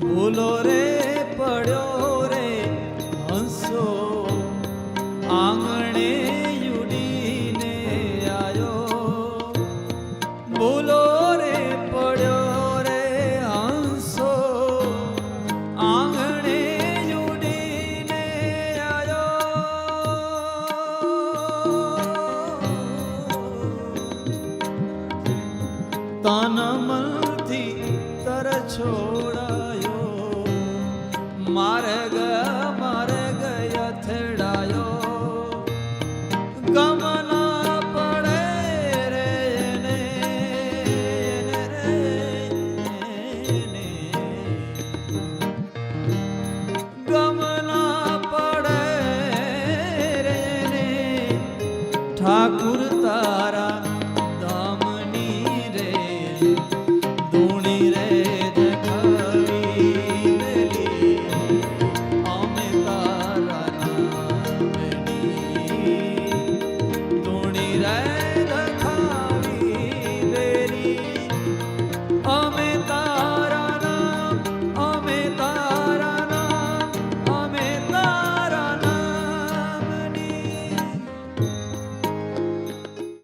ભૂલો રે પડ્યો રે હંસો આંગણે ઉડીને આયો ભૂલો રે પડ્યો રે હંસો આંગણે ઉડીને આયો તન મનથી તર છોડ